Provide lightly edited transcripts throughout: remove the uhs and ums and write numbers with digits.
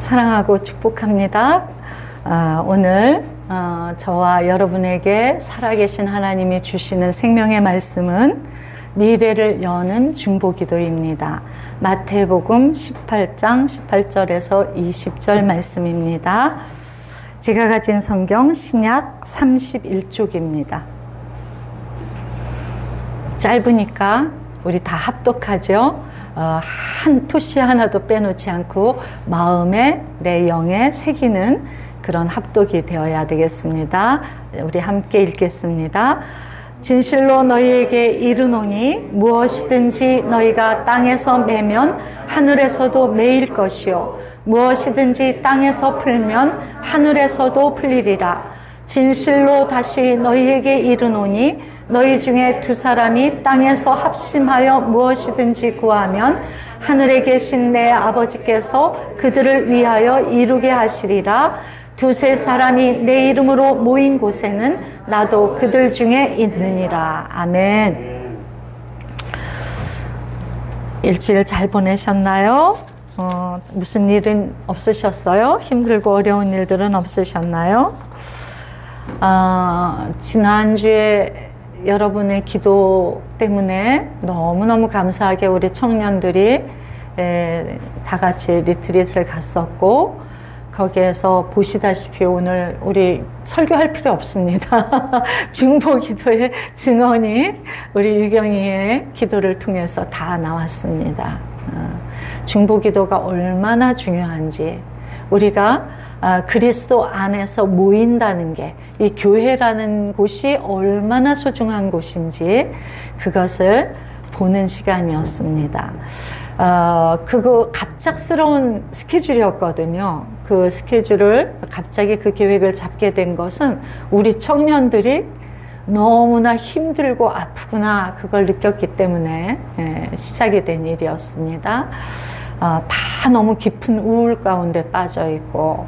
사랑하고 축복합니다. 오늘 저와 여러분에게 살아계신 하나님이 주시는 생명의 말씀은 미래를 여는 중보기도입니다. 마태복음 18장 18절에서 20절 말씀입니다. 제가 가진 성경 신약 31쪽입니다. 짧으니까 우리 다 합독하죠. 한 토시 하나도 빼놓지 않고 마음에 내 영에 새기는 그런 합독이 되어야 되겠습니다. 우리 함께 읽겠습니다. 진실로 너희에게 이르노니 무엇이든지 너희가 땅에서 매면 하늘에서도 매일 것이요 무엇이든지 땅에서 풀면 하늘에서도 풀리리라. 진실로 다시 너희에게 이르노니 너희 중에 두 사람이 땅에서 합심하여 무엇이든지 구하면 하늘에 계신 내 아버지께서 그들을 위하여 이루게 하시리라. 두세 사람이 내 이름으로 모인 곳에는 나도 그들 중에 있느니라. 아멘. 일주일 잘 보내셨나요? 무슨 일은 없으셨어요? 힘들고 어려운 일들은 없으셨나요? 지난주에 여러분의 기도 때문에 너무너무 감사하게 우리 청년들이 다 같이 리트릿을 갔었고, 거기에서 보시다시피 오늘 우리 설교할 필요 없습니다. 중보기도의 증언이 우리 유경이의 기도를 통해서 다 나왔습니다. 중보기도가 얼마나 중요한지, 우리가 그리스도 안에서 모인다는 게, 이 교회라는 곳이 얼마나 소중한 곳인지 그것을 보는 시간이었습니다. 그거 갑작스러운 스케줄이었거든요. 그 스케줄을 갑자기 그 계획을 잡게 된 것은 우리 청년들이 너무나 힘들고 아프구나 그걸 느꼈기 때문에 시작이 된 일이었습니다. 다 너무 깊은 우울 가운데 빠져 있고,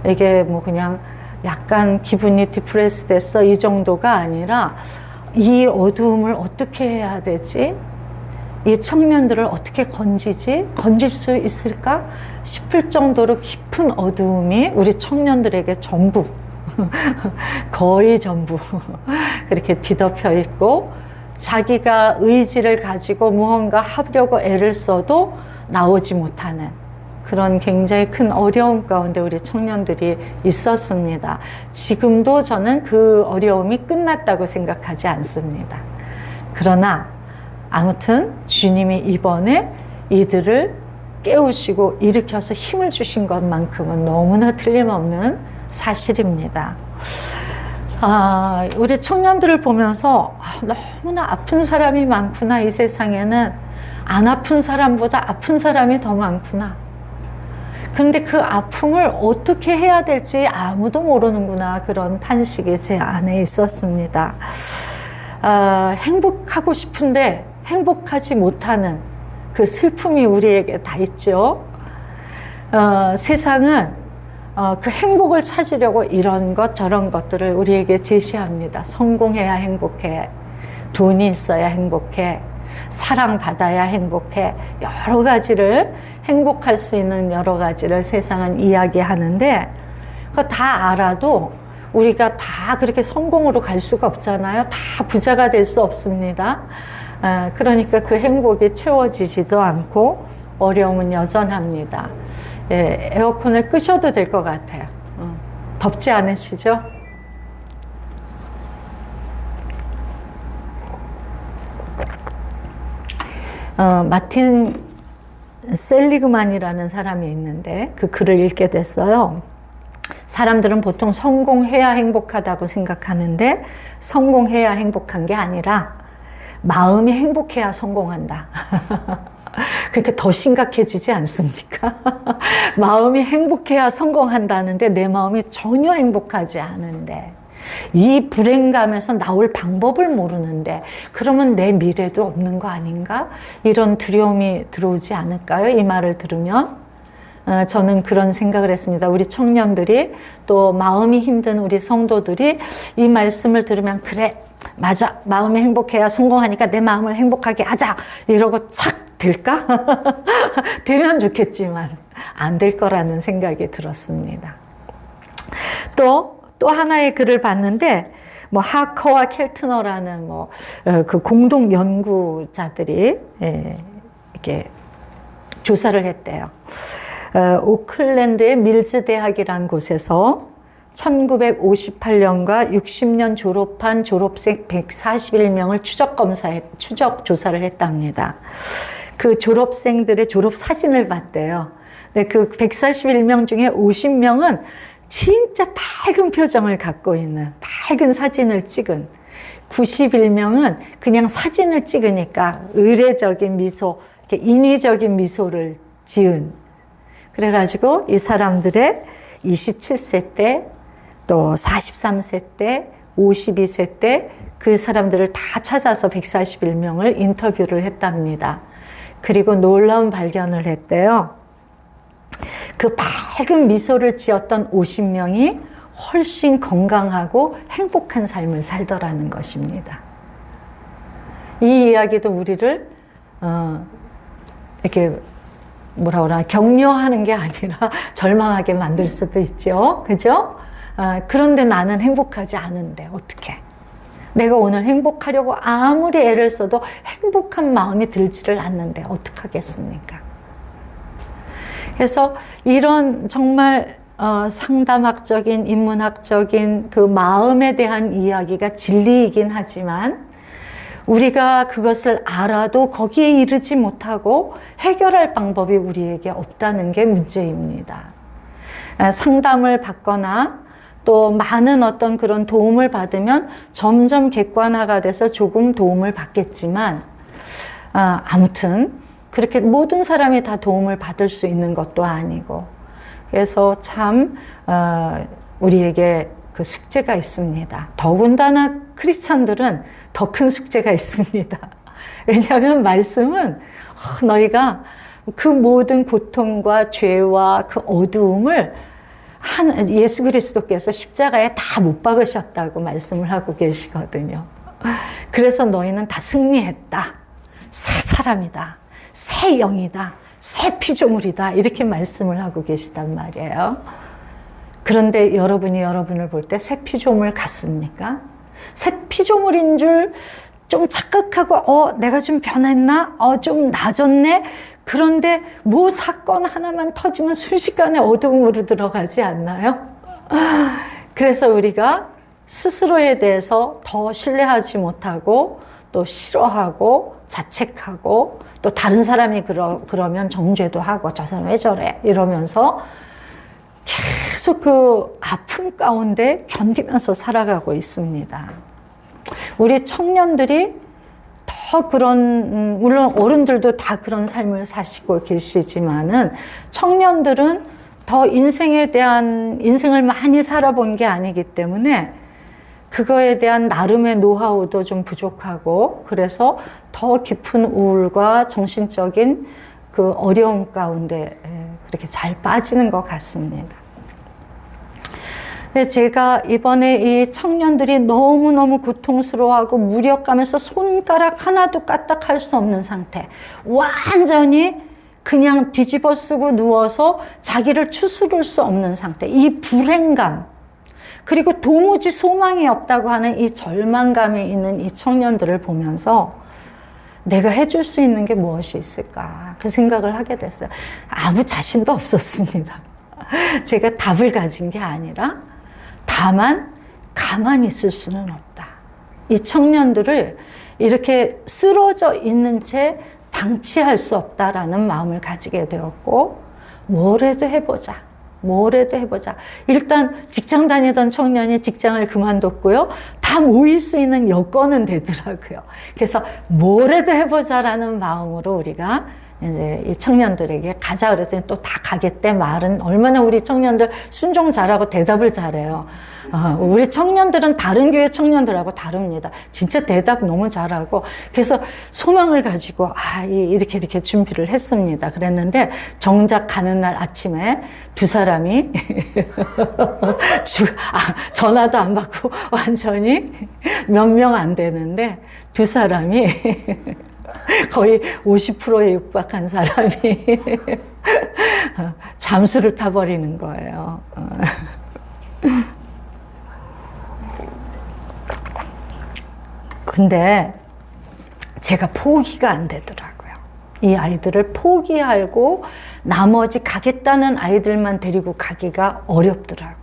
이게 뭐 그냥 약간 기분이 디프레스 됐어 이 정도가 아니라, 이 어두움을 어떻게 해야 되지? 이 청년들을 어떻게 건질 수 있을까 싶을 정도로 깊은 어두움이 우리 청년들에게 전부 거의 전부 그렇게 뒤덮여 있고, 자기가 의지를 가지고 무언가 하려고 애를 써도 나오지 못하는 그런 굉장히 큰 어려움 가운데 우리 청년들이 있었습니다. 지금도 저는 그 어려움이 끝났다고 생각하지 않습니다. 그러나 아무튼 주님이 이번에 이들을 깨우시고 일으켜서 힘을 주신 것만큼은 너무나 틀림없는 사실입니다. 우리 청년들을 보면서 너무나 아픈 사람이 많구나. 이 세상에는 안 아픈 사람보다 아픈 사람이 더 많구나. 그런데 그 아픔을 어떻게 해야 될지 아무도 모르는구나. 그런 탄식이 제 안에 있었습니다. 행복하고 싶은데 행복하지 못하는 그 슬픔이 우리에게 다 있죠. 세상은 그 행복을 찾으려고 이런 것 저런 것들을 우리에게 제시합니다. 성공해야 행복해, 돈이 있어야 행복해, 사랑받아야 행복해, 여러 가지를 행복할 수 있는 여러 가지를 세상은 이야기하는데, 그거 다 알아도 우리가 다 그렇게 성공으로 갈 수가 없잖아요. 다 부자가 될 수 없습니다. 그러니까 그 행복이 채워지지도 않고 어려움은 여전합니다. 에어컨을 끄셔도 될 것 같아요. 덥지 않으시죠? 마틴 셀리그만이라는 사람이 있는데 그 글을 읽게 됐어요. 사람들은 보통 성공해야 행복하다고 생각하는데, 성공해야 행복한 게 아니라 마음이 행복해야 성공한다. 그러니까 더 심각해지지 않습니까? 마음이 행복해야 성공한다는데 내 마음이 전혀 행복하지 않은데, 이 불행감에서 나올 방법을 모르는데 그러면 내 미래도 없는 거 아닌가? 이런 두려움이 들어오지 않을까요? 이 말을 들으면. 저는 그런 생각을 했습니다. 우리 청년들이, 또 마음이 힘든 우리 성도들이 이 말씀을 들으면, 그래 맞아, 마음이 행복해야 성공하니까 내 마음을 행복하게 하자 이러고 착 될까? 되면 좋겠지만 안 될 거라는 생각이 들었습니다. 또 하나의 글을 봤는데, 뭐 하커와 켈트너라는 그 공동 연구자들이 이렇게 조사를 했대요. 오클랜드의 밀즈 대학이란 곳에서 1958년과 60년 졸업한 졸업생 141명을 추적 조사를 했답니다. 그 졸업생들의 졸업 사진을 봤대요. 근데 그 141명 중에 50명은 진짜 밝은 표정을 갖고 있는, 밝은 사진을 찍은, 91명은 그냥 사진을 찍으니까 의례적인 미소, 이렇게 인위적인 미소를 지은. 그래가지고 이 사람들의 27세 때, 또 43세 때, 52세 때 그 사람들을 다 찾아서 141명을 인터뷰를 했답니다. 그리고 놀라운 발견을 했대요. 그 밝은 미소를 지었던 50명이 훨씬 건강하고 행복한 삶을 살더라는 것입니다. 이 이야기도 우리를 이렇게 뭐라 그러나 격려하는 게 아니라 절망하게 만들 수도 있죠. 그죠? 그런데 나는 행복하지 않은데 어떡해? 내가 오늘 행복하려고 아무리 애를 써도 행복한 마음이 들지를 않는데 어떡하겠습니까? 그래서 이런 정말 상담학적인, 인문학적인 그 마음에 대한 이야기가 진리이긴 하지만 우리가 그것을 알아도 거기에 이르지 못하고 해결할 방법이 우리에게 없다는 게 문제입니다. 상담을 받거나 또 많은 어떤 그런 도움을 받으면 점점 객관화가 돼서 조금 도움을 받겠지만 아무튼 그렇게 모든 사람이 다 도움을 받을 수 있는 것도 아니고 그래서 참 우리에게 그 숙제가 있습니다. 더군다나 크리스찬들은 더 큰 숙제가 있습니다. 왜냐하면 말씀은 너희가 그 모든 고통과 죄와 그 어두움을 예수 그리스도께서 십자가에 다 못 박으셨다고 말씀을 하고 계시거든요. 그래서 너희는 다 승리했다. 새 사람이다. 새 영이다. 새 피조물이다. 이렇게 말씀을 하고 계시단 말이에요. 그런데 여러분을 볼 때 새 피조물 같습니까? 새 피조물인 줄 좀 착각하고 내가 좀 변했나? 좀 나아졌네? 그런데 뭐 사건 하나만 터지면 순식간에 어둠으로 들어가지 않나요? 그래서 우리가 스스로에 대해서 더 신뢰하지 못하고 또 싫어하고 자책하고 또 다른 사람이 그러면 정죄도 하고 저 사람 왜 저래? 이러면서 계속 그 아픔 가운데 견디면서 살아가고 있습니다. 우리 청년들이 더 그런, 물론 어른들도 다 그런 삶을 사시고 계시지만은 청년들은 더 인생을 많이 살아본 게 아니기 때문에 그거에 대한 나름의 노하우도 좀 부족하고 그래서 더 깊은 우울과 정신적인 그 어려움 가운데 그렇게 잘 빠지는 것 같습니다. 근데 제가 이번에 이 청년들이 너무너무 고통스러워하고 무력감에서 손가락 하나도 까딱할 수 없는 상태, 완전히 그냥 뒤집어 쓰고 누워서 자기를 추스를 수 없는 상태, 이 불행감, 그리고 도무지 소망이 없다고 하는 이 절망감에 있는 이 청년들을 보면서 내가 해줄 수 있는 게 무엇이 있을까 그 생각을 하게 됐어요. 아무 자신도 없었습니다. 제가 답을 가진 게 아니라 다만 가만히 있을 수는 없다. 이 청년들을 이렇게 쓰러져 있는 채 방치할 수 없다라는 마음을 가지게 되었고 뭐라도 해보자. 일단 직장 다니던 청년이 직장을 그만뒀고요. 다 모일 수 있는 여건은 되더라고요. 그래서 뭐라도 해보자라는 마음으로 우리가 이제 이 청년들에게 가자 그랬더니 또 다 가겠대. 말은 얼마나 우리 청년들 순종 잘하고 대답을 잘해요. 우리 청년들은 다른 교회 청년들하고 다릅니다. 진짜 대답 너무 잘하고 그래서 소망을 가지고 이렇게 준비를 했습니다. 그랬는데 정작 가는 날 아침에 두 사람이 전화도 안 받고 완전히 몇 명 안 되는데 두 사람이 거의 50%에 육박한 사람이 잠수를 타버리는 거예요. 근데 제가 포기가 안 되더라고요. 이 아이들을 포기하고 나머지 가겠다는 아이들만 데리고 가기가 어렵더라고요.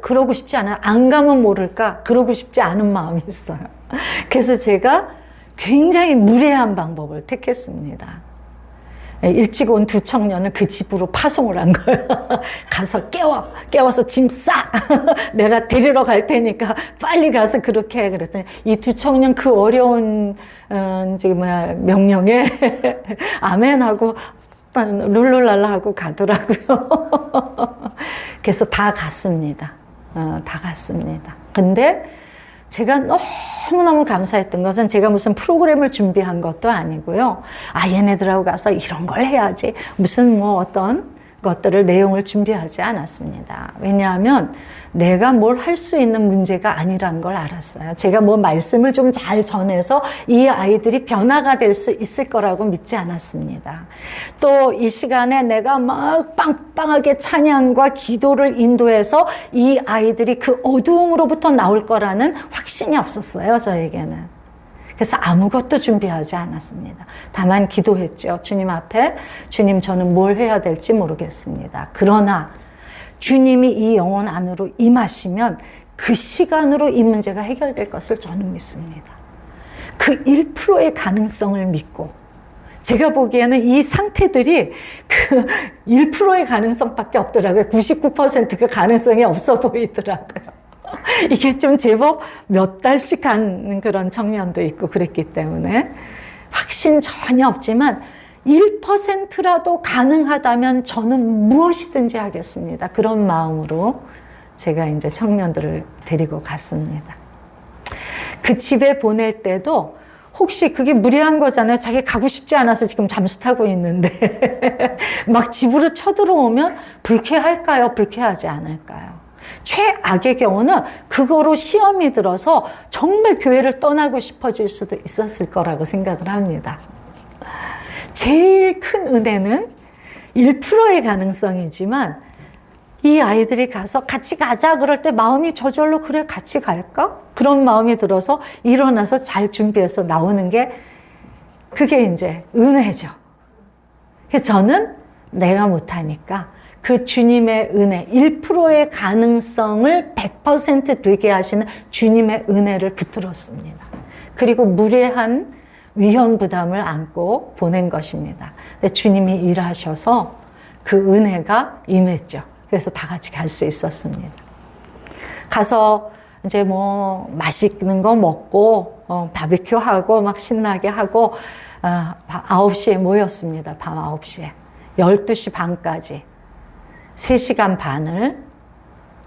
그러고 싶지 않아요. 안 가면 모를까? 그러고 싶지 않은 마음이 있어요. 그래서 제가 굉장히 무례한 방법을 택했습니다. 일찍 온 두 청년을 그 집으로 파송을 한 거예요. 가서 깨워서 짐 싸! 내가 데리러 갈 테니까 빨리 가서 그렇게 해. 그랬더니 이 두 청년 그 어려운, 명령에 아멘하고 룰루랄라 하고 가더라고요. 그래서 다 갔습니다. 다 갔습니다. 근데 제가 너무너무 감사했던 것은 제가 무슨 프로그램을 준비한 것도 아니고요. 얘네들하고 가서 이런 걸 해야지. 무슨 어떤 것들을 내용을 준비하지 않았습니다. 왜냐하면 내가 뭘 할 수 있는 문제가 아니란 걸 알았어요. 제가 말씀을 좀 잘 전해서 이 아이들이 변화가 될 수 있을 거라고 믿지 않았습니다. 또 이 시간에 내가 막 빵빵하게 찬양과 기도를 인도해서 이 아이들이 그 어두움으로부터 나올 거라는 확신이 없었어요, 저에게는. 그래서 아무것도 준비하지 않았습니다. 다만 기도했죠. 주님 앞에, 주님, 저는 뭘 해야 될지 모르겠습니다. 그러나 주님이 이 영혼 안으로 임하시면 그 시간으로 이 문제가 해결될 것을 저는 믿습니다. 그 1%의 가능성을 믿고, 제가 보기에는 이 상태들이 그 1%의 가능성밖에 없더라고요. 99%그 가능성이 없어 보이더라고요. 이게 좀 제법 몇 달씩 가는 그런 청년도 있고 그랬기 때문에 확신 전혀 없지만 1%라도 가능하다면 저는 무엇이든지 하겠습니다. 그런 마음으로 제가 이제 청년들을 데리고 갔습니다. 그 집에 보낼 때도 혹시 그게 무리한 거잖아요. 자기 가고 싶지 않아서 지금 잠수 타고 있는데 막 집으로 쳐들어오면 불쾌할까요? 불쾌하지 않을까요? 최악의 경우는 그거로 시험이 들어서 정말 교회를 떠나고 싶어질 수도 있었을 거라고 생각을 합니다. 제일 큰 은혜는 1%의 가능성이지만 이 아이들이 가서 같이 가자 그럴 때 마음이 저절로 그래 같이 갈까? 그런 마음이 들어서 일어나서 잘 준비해서 나오는 게 그게 이제 은혜죠. 그래서 저는 내가 못하니까 그 주님의 은혜, 1%의 가능성을 100% 되게 하시는 주님의 은혜를 붙들었습니다. 그리고 무례한 위험 부담을 안고 보낸 것입니다. 근데 주님이 일하셔서 그 은혜가 임했죠. 그래서 다 같이 갈 수 있었습니다. 가서 이제 맛있는 거 먹고, 바비큐 하고, 막 신나게 하고, 9시에 모였습니다. 밤 9시에. 12시 반까지. 3시간 반을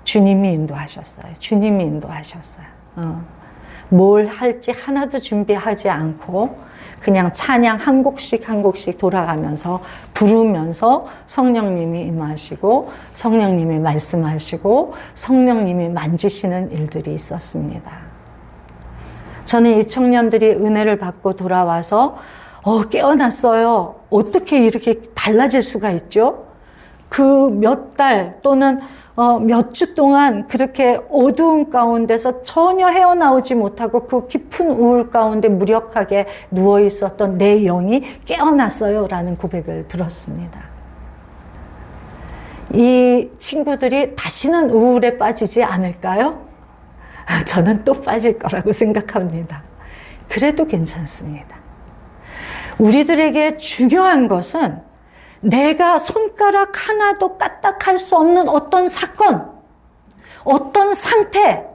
주님이 인도하셨어요. 주님이 인도하셨어요. 뭘 할지 하나도 준비하지 않고 그냥 찬양 한 곡씩 한 곡씩 돌아가면서 부르면서 성령님이 임하시고 성령님이 말씀하시고 성령님이 만지시는 일들이 있었습니다. 저는 이 청년들이 은혜를 받고 돌아와서 깨어났어요. 어떻게 이렇게 달라질 수가 있죠? 그 몇 달 또는 몇 주 동안 그렇게 어두운 가운데서 전혀 헤어나오지 못하고 그 깊은 우울 가운데 무력하게 누워 있었던 내 영이 깨어났어요 라는 고백을 들었습니다. 이 친구들이 다시는 우울에 빠지지 않을까요? 저는 또 빠질 거라고 생각합니다. 그래도 괜찮습니다. 우리들에게 중요한 것은 내가 손가락 하나도 까딱할 수 없는 어떤 사건, 어떤 상태,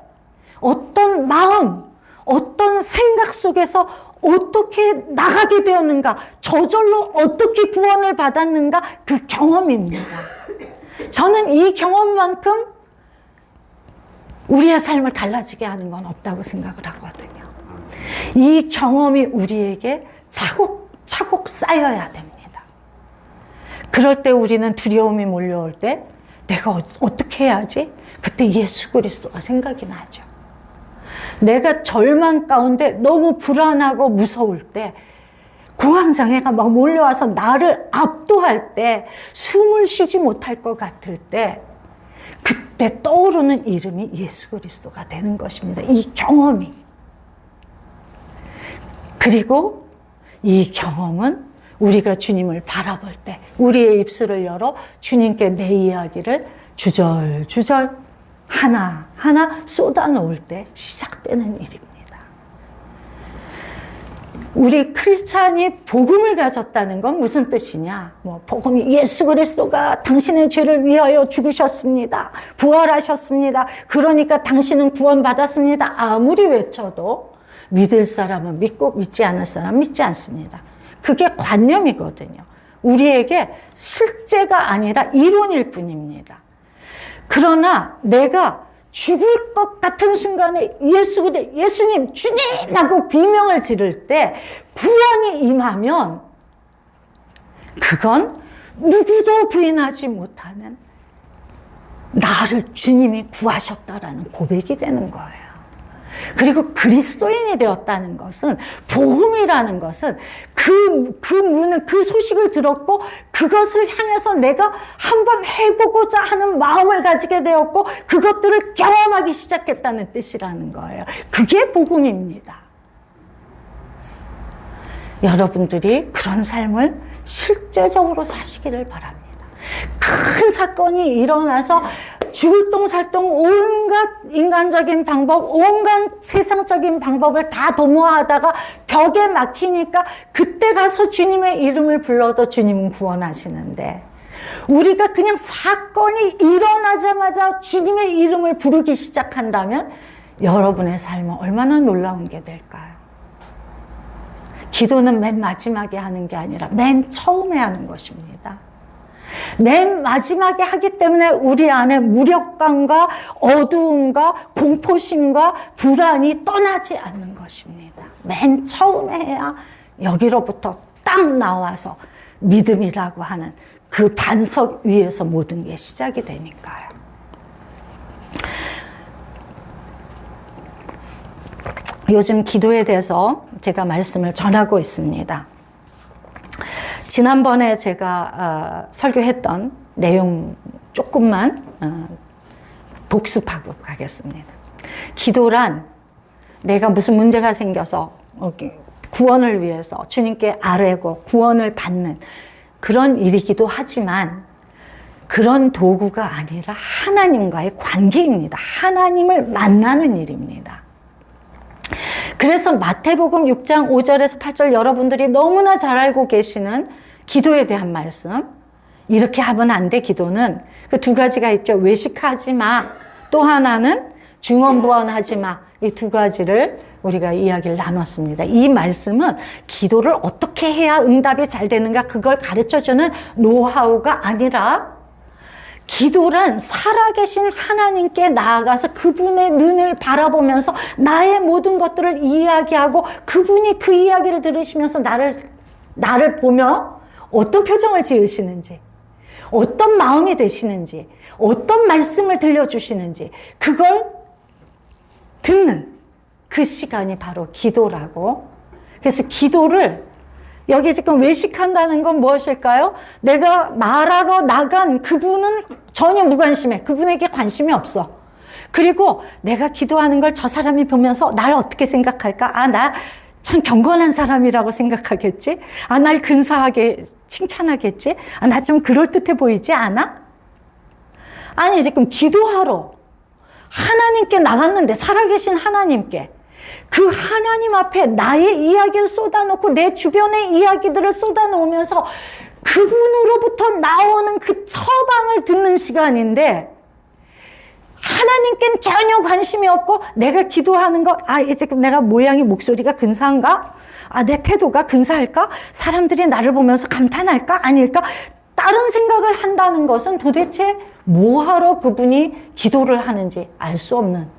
어떤 마음, 어떤 생각 속에서 어떻게 나가게 되었는가, 저절로 어떻게 구원을 받았는가, 그 경험입니다. 저는 이 경험만큼 우리의 삶을 달라지게 하는 건 없다고 생각을 하거든요. 이 경험이 우리에게 차곡차곡 쌓여야 됩니다. 그럴 때 우리는 두려움이 몰려올 때 내가 어떻게 해야지? 그때 예수 그리스도가 생각이 나죠. 내가 절망 가운데 너무 불안하고 무서울 때 공황장애가 막 몰려와서 나를 압도할 때, 숨을 쉬지 못할 것 같을 때, 그때 떠오르는 이름이 예수 그리스도가 되는 것입니다. 이 경험이. 그리고 이 경험은 우리가 주님을 바라볼 때 우리의 입술을 열어 주님께 내 이야기를 주절주절 하나하나 쏟아놓을 때 시작되는 일입니다. 우리 크리스찬이 복음을 가졌다는 건 무슨 뜻이냐? 복음이 예수 그리스도가 당신의 죄를 위하여 죽으셨습니다. 부활하셨습니다. 그러니까 당신은 구원받았습니다. 아무리 외쳐도 믿을 사람은 믿고 믿지 않을 사람은 믿지 않습니다. 그게 관념이거든요. 우리에게 실제가 아니라 이론일 뿐입니다. 그러나 내가 죽을 것 같은 순간에 예수님, 주님! 하고 비명을 지를 때 구원이 임하면 그건 누구도 부인하지 못하는 나를 주님이 구하셨다라는 고백이 되는 거예요. 그리고 그리스도인이 되었다는 것은, 복음이라는 것은 그 소식을 들었고 그것을 향해서 내가 한번 해보고자 하는 마음을 가지게 되었고 그것들을 경험하기 시작했다는 뜻이라는 거예요. 그게 복음입니다. 여러분들이 그런 삶을 실제적으로 사시기를 바랍니다. 큰 사건이 일어나서 죽을 똥살똥 온갖 인간적인 방법, 온갖 세상적인 방법을 다 도모하다가 벽에 막히니까 그때 가서 주님의 이름을 불러도 주님은 구원하시는데, 우리가 그냥 사건이 일어나자마자 주님의 이름을 부르기 시작한다면 여러분의 삶은 얼마나 놀라운 게 될까요? 기도는 맨 마지막에 하는 게 아니라 맨 처음에 하는 것입니다. 맨 마지막에 하기 때문에 우리 안에 무력감과 어두움과 공포심과 불안이 떠나지 않는 것입니다. 맨 처음에 해야 여기로부터 딱 나와서 믿음이라고 하는 그 반석 위에서 모든 게 시작이 되니까요. 요즘 기도에 대해서 제가 말씀을 전하고 있습니다. 지난번에 제가 설교했던 내용 조금만 복습하고 가겠습니다. 기도란 내가 무슨 문제가 생겨서 구원을 위해서 주님께 아뢰고 구원을 받는 그런 일이기도 하지만 그런 도구가 아니라 하나님과의 관계입니다. 하나님을 만나는 일입니다. 그래서 마태복음 6장 5절에서 8절 여러분들이 너무나 잘 알고 계시는 기도에 대한 말씀, 이렇게 하면 안 돼. 기도는 그 두 가지가 있죠. 외식하지 마. 또 하나는 중언부언하지 마. 이 두 가지를 우리가 이야기를 나눴습니다. 이 말씀은 기도를 어떻게 해야 응답이 잘 되는가 그걸 가르쳐주는 노하우가 아니라, 기도란 살아계신 하나님께 나아가서 그분의 눈을 바라보면서 나의 모든 것들을 이야기하고 그분이 그 이야기를 들으시면서 나를 보며 어떤 표정을 지으시는지, 어떤 마음이 되시는지, 어떤 말씀을 들려주시는지 그걸 듣는 그 시간이 바로 기도라고. 그래서 기도를 여기 지금 외식한다는 건 무엇일까요? 내가 말하러 나간 그분은 전혀 무관심해. 그분에게 관심이 없어. 그리고 내가 기도하는 걸 저 사람이 보면서 날 어떻게 생각할까? 나 참 경건한 사람이라고 생각하겠지? 날 근사하게 칭찬하겠지? 나 좀 그럴듯해 보이지 않아? 아니, 지금 기도하러 하나님께 나갔는데, 살아계신 하나님께, 그 하나님 앞에 나의 이야기를 쏟아놓고 내 주변의 이야기들을 쏟아놓으면서 그분으로부터 나오는 그 처방을 듣는 시간인데, 하나님께는 전혀 관심이 없고 내가 기도하는 거, 지금 내가 모양이, 목소리가 근사한가? 내 태도가 근사할까? 사람들이 나를 보면서 감탄할까? 아닐까? 다른 생각을 한다는 것은 도대체 뭐하러 그분이 기도를 하는지 알 수 없는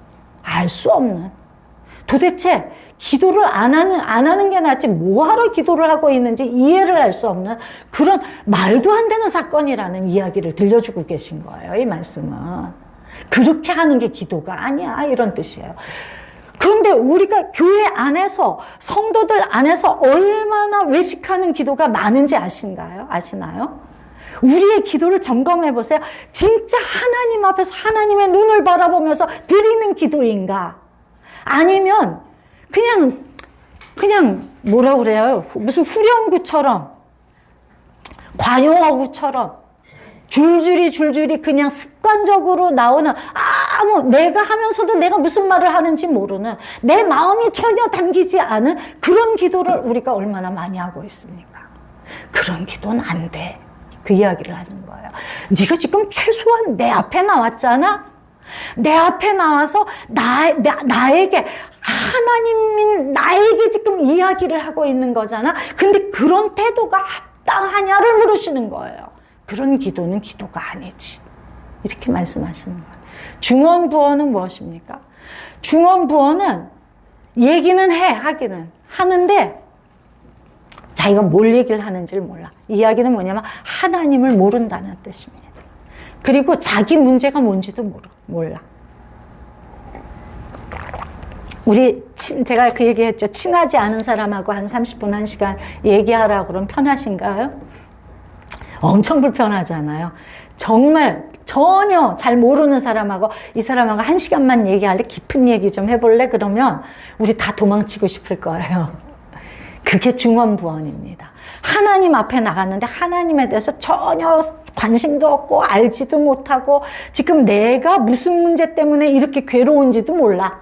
도대체 기도를 안 하는 게 낫지 뭐하러 기도를 하고 있는지 이해를 할 수 없는 그런 말도 안 되는 사건이라는 이야기를 들려주고 계신 거예요. 이 말씀은. 그렇게 하는 게 기도가 아니야, 이런 뜻이에요. 그런데 우리가 교회 안에서, 성도들 안에서 얼마나 외식하는 기도가 많은지 아시나요? 우리의 기도를 점검해 보세요. 진짜 하나님 앞에서 하나님의 눈을 바라보면서 드리는 기도인가? 아니면 그냥 뭐라 그래요? 무슨 후렴구처럼, 관용어구처럼 줄줄이 그냥 습관적으로 나오는, 내가 하면서도 내가 무슨 말을 하는지 모르는, 내 마음이 전혀 담기지 않은 그런 기도를 우리가 얼마나 많이 하고 있습니까? 그런 기도는 안 돼. 그 이야기를 하는 거예요. 네가 지금 최소한 내 앞에 나왔잖아? 내 앞에 나와서 나에게, 하나님인 나에게 지금 이야기를 하고 있는 거잖아? 근데 그런 태도가 합당하냐를 물으시는 거예요. 그런 기도는 기도가 아니지. 이렇게 말씀하시는 거예요. 중언부언은 무엇입니까? 중언부언은 얘기는 하기는 하는데 자기가 뭘 얘기를 하는지를 몰라. 이야기는 뭐냐면 하나님을 모른다는 뜻입니다. 그리고 자기 문제가 뭔지도 몰라. 제가 그 얘기했죠. 친하지 않은 사람하고 한 30분, 1시간 얘기하라고 그러면 편하신가요? 엄청 불편하잖아요. 정말 전혀 잘 모르는 사람하고 이 사람하고 1시간만 얘기할래? 깊은 얘기 좀 해볼래? 그러면 우리 다 도망치고 싶을 거예요. 그게 중언부언입니다. 하나님 앞에 나갔는데 하나님에 대해서 전혀 관심도 없고 알지도 못하고 지금 내가 무슨 문제 때문에 이렇게 괴로운지도 몰라.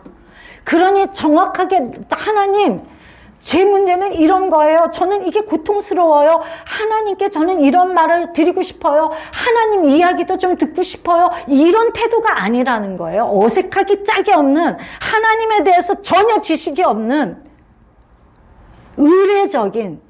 그러니 정확하게 하나님, 제 문제는 이런 거예요. 저는 이게 고통스러워요. 하나님께 저는 이런 말을 드리고 싶어요. 하나님 이야기도 좀 듣고 싶어요. 이런 태도가 아니라는 거예요. 어색하기 짝이 없는, 하나님에 대해서 전혀 지식이 없는 의례적인,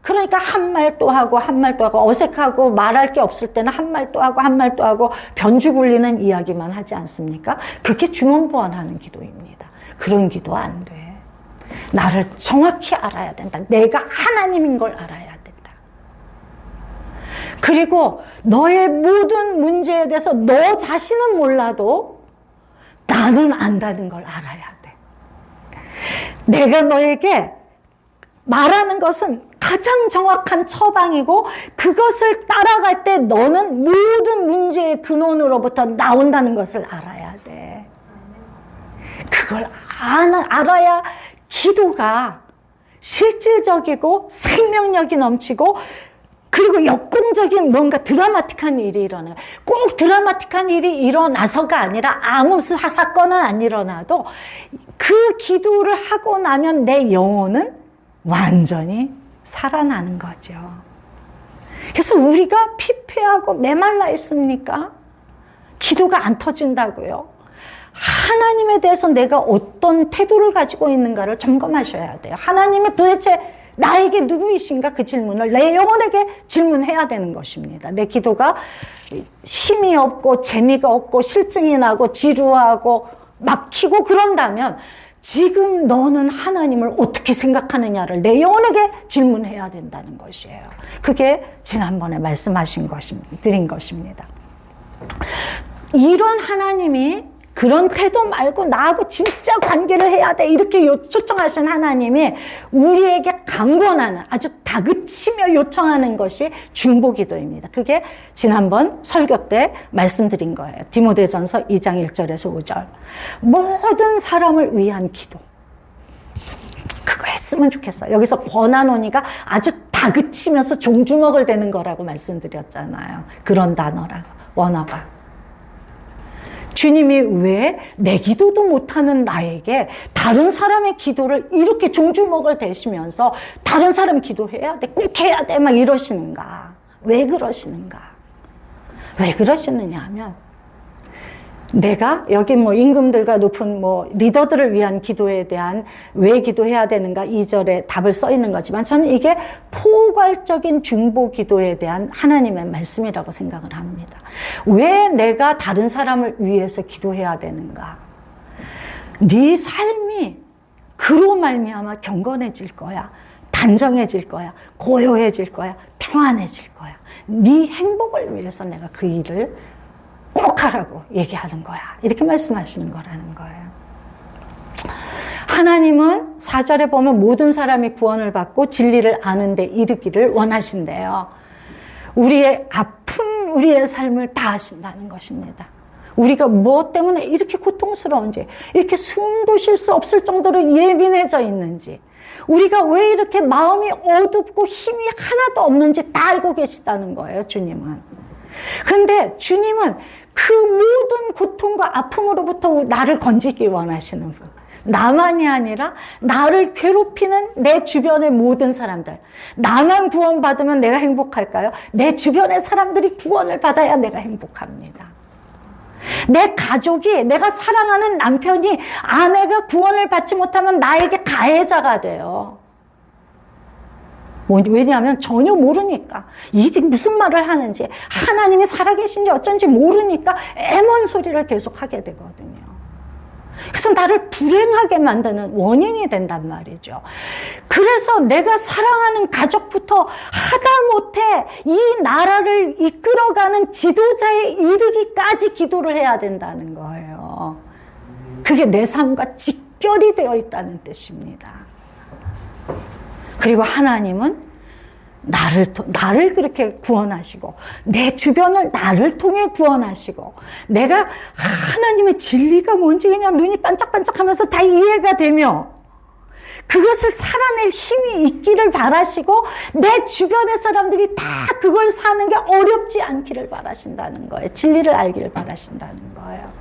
그러니까 한 말 또 하고 한 말 또 하고, 어색하고 말할 게 없을 때는 한 말 또 하고 한 말 또 하고 변주 굴리는 이야기만 하지 않습니까? 그게 중언부언하는 기도입니다. 그런 기도 안 돼. 나를 정확히 알아야 된다. 내가 하나님인 걸 알아야 된다. 그리고 너의 모든 문제에 대해서 너 자신은 몰라도 나는 안다는 걸 알아야 돼. 내가 너에게 말하는 것은 가장 정확한 처방이고 그것을 따라갈 때 너는 모든 문제의 근원으로부터 나온다는 것을 알아야 돼. 그걸 알아야 기도가 실질적이고 생명력이 넘치고 그리고 역동적인 뭔가 드라마틱한 일이 일어나요. 꼭 드라마틱한 일이 일어나서가 아니라 아무 사건은 안 일어나도 그 기도를 하고 나면 내 영혼은 완전히 살아나는 거죠. 그래서 우리가 피폐하고 메말라 있습니까? 기도가 안 터진다고요. 하나님에 대해서 내가 어떤 태도를 가지고 있는가를 점검하셔야 돼요. 하나님이 도대체 나에게 누구이신가? 그 질문을 내 영혼에게 질문해야 되는 것입니다. 내 기도가 힘이 없고 재미가 없고 실증이 나고 지루하고 막히고 그런다면 지금 너는 하나님을 어떻게 생각하느냐를 내 영혼에게 질문해야 된다는 것이에요. 그게 지난번에 드린 것입니다. 이런 하나님이 그런 태도 말고 나하고 진짜 관계를 해야 돼 이렇게 초청하신 하나님이 우리에게 강권하는, 아주 다그치며 요청하는 것이 중보기도입니다. 그게 지난번 설교 때 말씀드린 거예요. 디모데전서 2장 1절에서 5절. 모든 사람을 위한 기도. 그거 했으면 좋겠어요. 여기서 권하노니가 아주 다그치면서 종주먹을 대는 거라고 말씀드렸잖아요. 그런 단어라고, 원어가. 주님이 왜 내 기도도 못하는 나에게 다른 사람의 기도를 이렇게 종주먹을 대시면서 다른 사람 기도해야 돼, 꼭 해야 돼 막 이러시는가? 왜 그러시는가? 왜 그러시느냐 하면 내가 여기 임금들과 높은 리더들을 위한 기도에 대한 왜 기도해야 되는가 2절에 답을 써 있는 거지만 저는 이게 포괄적인 중보 기도에 대한 하나님의 말씀이라고 생각을 합니다. 왜 내가 다른 사람을 위해서 기도해야 되는가? 네 삶이 그로 말미암아 경건해질 거야. 단정해질 거야. 고요해질 거야. 평안해질 거야. 네 행복을 위해서 내가 그 일을 꼭 하라고 얘기하는 거야. 이렇게 말씀하시는 거라는 거예요. 하나님은 4절에 보면 모든 사람이 구원을 받고 진리를 아는 데 이르기를 원하신대요. 우리의 아픈 우리의 삶을 다 아신다는 것입니다. 우리가 무엇 때문에 이렇게 고통스러운지, 이렇게 숨도 쉴 수 없을 정도로 예민해져 있는지, 우리가 왜 이렇게 마음이 어둡고 힘이 하나도 없는지 다 알고 계시다는 거예요, 주님은. 근데 주님은 그 모든 고통과 아픔으로부터 나를 건지기 원하시는 분. 나만이 아니라 나를 괴롭히는 내 주변의 모든 사람들. 나만 구원받으면 내가 행복할까요? 내 주변의 사람들이 구원을 받아야 내가 행복합니다. 내 가족이, 내가 사랑하는 남편이, 아내가 구원을 받지 못하면 나에게 가해자가 돼요. 왜냐하면 전혀 모르니까. 이 지금 무슨 말을 하는지, 하나님이 살아계신지 어쩐지 모르니까 애먼 소리를 계속 하게 되거든요. 그래서 나를 불행하게 만드는 원인이 된단 말이죠. 그래서 내가 사랑하는 가족부터 하다못해 이 나라를 이끌어가는 지도자에 이르기까지 기도를 해야 된다는 거예요. 그게 내 삶과 직결이 되어 있다는 뜻입니다. 그리고 하나님은 나를 그렇게 구원하시고, 내 주변을 나를 통해 구원하시고, 내가 하나님의 진리가 뭔지 그냥 눈이 반짝반짝 하면서 다 이해가 되며, 그것을 살아낼 힘이 있기를 바라시고, 내 주변의 사람들이 다 그걸 사는 게 어렵지 않기를 바라신다는 거예요. 진리를 알기를 바라신다는 거예요.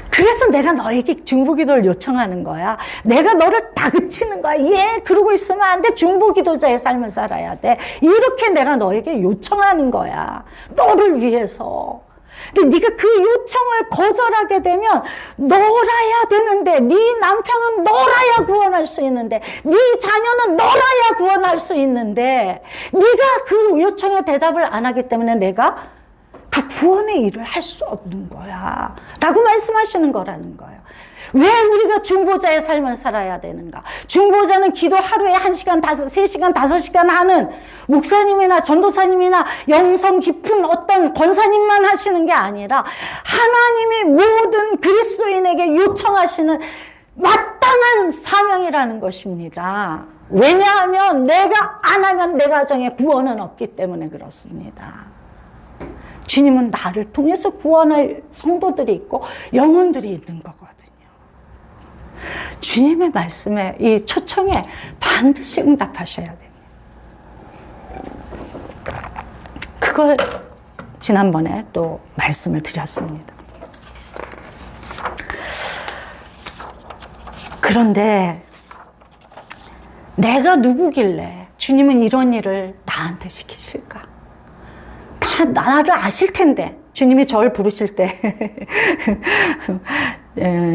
그래서 내가 너에게 중보기도를 요청하는 거야. 내가 너를 다그치는 거야. 그러고 있으면 안 돼. 중보기도자의 삶을 살아야 돼. 이렇게 내가 너에게 요청하는 거야. 너를 위해서. 근데 네가 그 요청을 거절하게 되면 너라야 되는데, 네 남편은 너라야 구원할 수 있는데, 네 자녀는 너라야 구원할 수 있는데, 네가 그 요청에 대답을 안 하기 때문에 내가 그 구원의 일을 할 수 없는 거야 라고 말씀하시는 거라는 거예요. 왜 우리가 중보자의 삶을 살아야 되는가? 중보자는 기도 하루에 1시간, 3시간, 5시간 하는 목사님이나 전도사님이나 영성 깊은 어떤 권사님만 하시는 게 아니라 하나님이 모든 그리스도인에게 요청하시는 마땅한 사명이라는 것입니다. 왜냐하면 내가 안 하면 내 가정에 구원은 없기 때문에 그렇습니다. 주님은 나를 통해서 구원할 성도들이 있고 영혼들이 있는 거거든요. 주님의 말씀에, 이 초청에 반드시 응답하셔야 됩니다. 그걸 지난번에 또 말씀을 드렸습니다. 그런데 내가 누구길래 주님은 이런 일을 나한테 시키실까? 나를 아실 텐데, 주님이 저를 부르실 때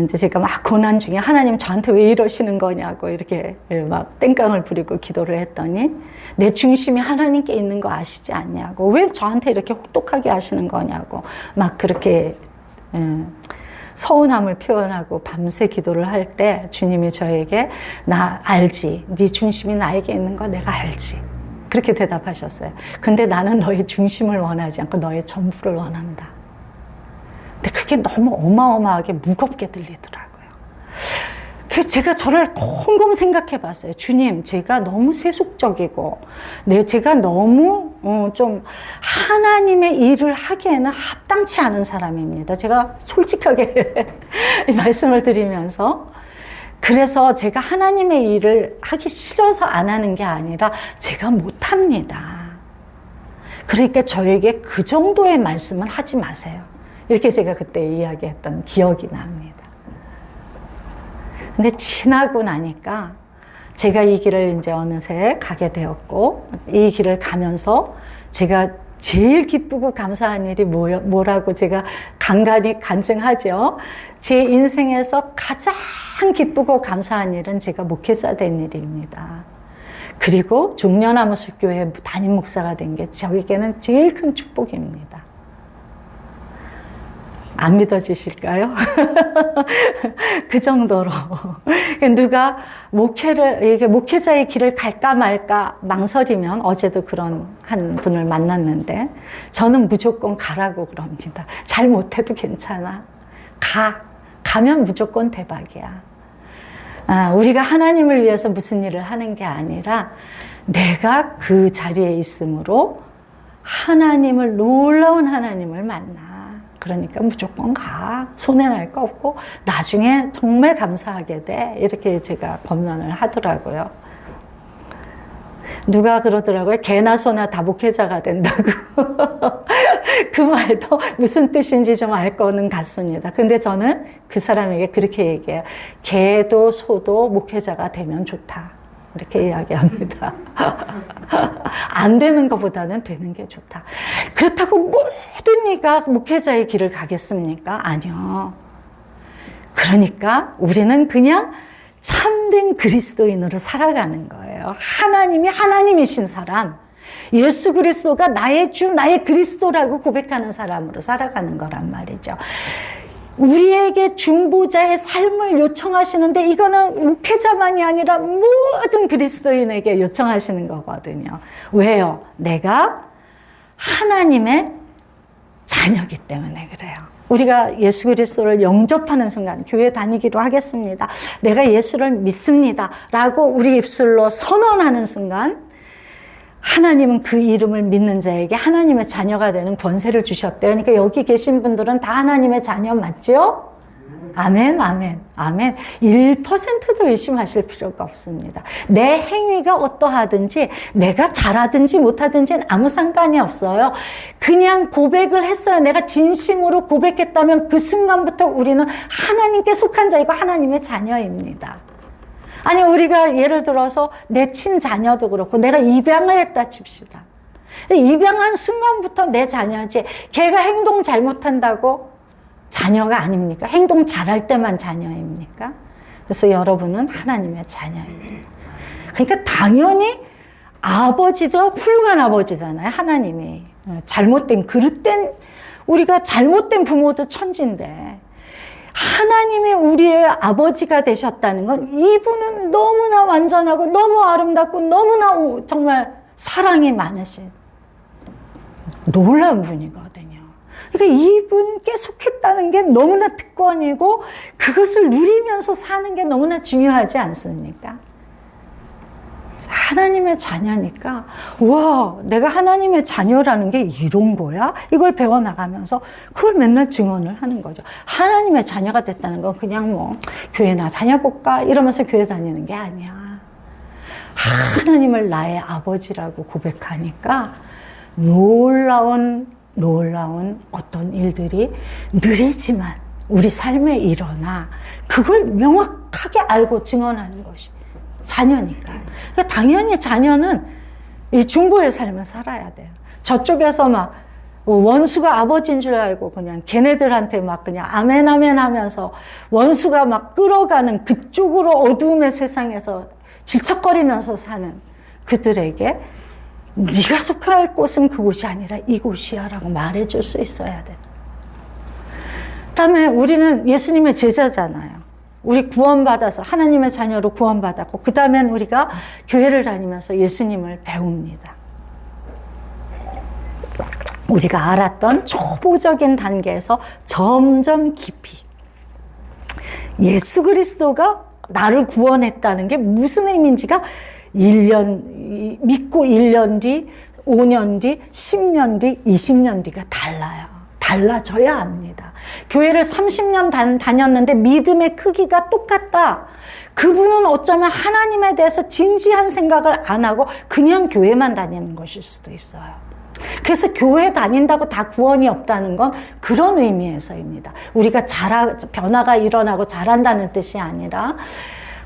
이제 제가 막 고난 중에 하나님 저한테 왜 이러시는 거냐고 이렇게 막 땡깡을 부리고 기도를 했더니, 내 중심이 하나님께 있는 거 아시지 않냐고, 왜 저한테 이렇게 혹독하게 하시는 거냐고 막 그렇게 서운함을 표현하고 밤새 기도를 할 때 주님이 저에게 나 알지, 네 중심이 나에게 있는 거 내가 알지, 그렇게 대답하셨어요. 근데 나는 너의 중심을 원하지 않고 너의 전부를 원한다. 근데 그게 너무 어마어마하게 무겁게 들리더라고요. 그래서 제가 저를 곰곰 생각해 봤어요. 주님, 제가 너무 세속적이고, 제가 너무 좀 하나님의 일을 하기에는 합당치 않은 사람입니다. 제가 솔직하게 말씀을 드리면서. 그래서 제가 하나님의 일을 하기 싫어서 안 하는 게 아니라 제가 못합니다. 그러니까 저에게 그 정도의 말씀은 하지 마세요. 이렇게 제가 그때 이야기했던 기억이 납니다. 근데 지나고 나니까 제가 이 길을 이제 어느새 가게 되었고, 이 길을 가면서 제가 제일 기쁘고 감사한 일이 뭐라고 제가 간간히 간증하죠. 제 인생에서 가장 기쁘고 감사한 일은 제가 목회자 된 일입니다. 그리고 종려나무숲교회 담임 목사가 된 게 저에게는 제일 큰 축복입니다. 안 믿어지실까요? 그 정도로. 누가 목회자의 길을 갈까 말까 망설이면, 어제도 그런 한 분을 만났는데, 저는 무조건 가라고 그럽니다. 잘 못해도 괜찮아. 가면 무조건 대박이야. 우리가 하나님을 위해서 무슨 일을 하는 게 아니라 내가 그 자리에 있으므로 하나님을, 놀라운 하나님을 만나. 그러니까 무조건 가. 손해날 거 없고 나중에 정말 감사하게 돼. 이렇게 제가 권면을 하더라고요. 누가 그러더라고요. 개나 소나 다 목회자가 된다고. 그 말도 무슨 뜻인지 좀 알 거는 같습니다. 근데 저는 그 사람에게 그렇게 얘기해요. 개도 소도 목회자가 되면 좋다. 이렇게 이야기합니다. 안 되는 것보다는 되는 게 좋다. 그렇다고 모든 이가 목회자의 길을 가겠습니까? 아니요. 그러니까 우리는 그냥 참된 그리스도인으로 살아가는 거예요. 하나님이 하나님이신 사람, 예수 그리스도가 나의 주, 나의 그리스도라고 고백하는 사람으로 살아가는 거란 말이죠. 우리에게 중보자의 삶을 요청하시는데 이거는 목회자만이 아니라 모든 그리스도인에게 요청하시는 거거든요. 왜요? 내가 하나님의 자녀이기 때문에 그래요. 우리가 예수 그리스도를 영접하는 순간 교회 다니기도 하겠습니다. 내가 예수를 믿습니다 라고 우리 입술로 선언하는 순간 하나님은 그 이름을 믿는 자에게 하나님의 자녀가 되는 권세를 주셨대요. 그러니까 여기 계신 분들은 다 하나님의 자녀 맞죠? 아멘, 아멘, 아멘. 1%도 의심하실 필요가 없습니다. 내 행위가 어떠하든지 내가 잘하든지 못하든지는 아무 상관이 없어요. 그냥 고백을 했어요. 내가 진심으로 고백했다면 그 순간부터 우리는 하나님께 속한 자이고 하나님의 자녀입니다. 아니 우리가 예를 들어서 내 친자녀도 그렇고 내가 입양을 했다 칩시다. 입양한 순간부터 내 자녀지. 걔가 행동 잘못한다고 자녀가 아닙니까? 행동 잘할 때만 자녀입니까? 그래서 여러분은 하나님의 자녀입니다. 그러니까 당연히 아버지도 훌륭한 아버지잖아요. 하나님이. 잘못된 그릇된 우리가 잘못된 부모도 천지인데 하나님이 우리의 아버지가 되셨다는 건 이분은 너무나 완전하고 너무 아름답고 너무나 정말 사랑이 많으신 놀라운 분이거든요. 그러니까 이분께 속했다는 게 너무나 특권이고 그것을 누리면서 사는 게 너무나 중요하지 않습니까? 하나님의 자녀니까 와 내가 하나님의 자녀라는 게 이런 거야? 이걸 배워나가면서 그걸 맨날 증언을 하는 거죠. 하나님의 자녀가 됐다는 건 그냥 뭐 교회나 다녀볼까 이러면서 교회 다니는 게 아니야. 하나님을 나의 아버지라고 고백하니까 놀라운 어떤 일들이 느리지만 우리 삶에 일어나 그걸 명확하게 알고 증언하는 것이 자녀니까요. 그러니까 당연히 자녀는 이 중보의 삶을 살아야 돼요. 저쪽에서 막 원수가 아버지인 줄 알고 그냥 걔네들한테 막 그냥 아멘 아멘 하면서 원수가 막 끌어가는 그쪽으로 어두움의 세상에서 질척거리면서 사는 그들에게 네가 속할 곳은 그곳이 아니라 이곳이야 라고 말해줄 수 있어야 돼. 그다음에 우리는 예수님의 제자잖아요. 우리 구원받아서 하나님의 자녀로 구원받았고 그 다음엔 우리가 교회를 다니면서 예수님을 배웁니다. 우리가 알았던 초보적인 단계에서 점점 깊이 예수 그리스도가 나를 구원했다는 게 무슨 의미인지가 1년 믿고 1년 뒤, 5년 뒤, 10년 뒤, 20년 뒤가 달라요. 달라져야 합니다. 교회를 30년 다녔는데 믿음의 크기가 똑같다. 그분은 어쩌면 하나님에 대해서 진지한 생각을 안 하고 그냥 교회만 다니는 것일 수도 있어요. 그래서 교회 다닌다고 다 구원이 없다는 건 그런 의미에서입니다. 우리가 변화가 일어나고 잘한다는 뜻이 아니라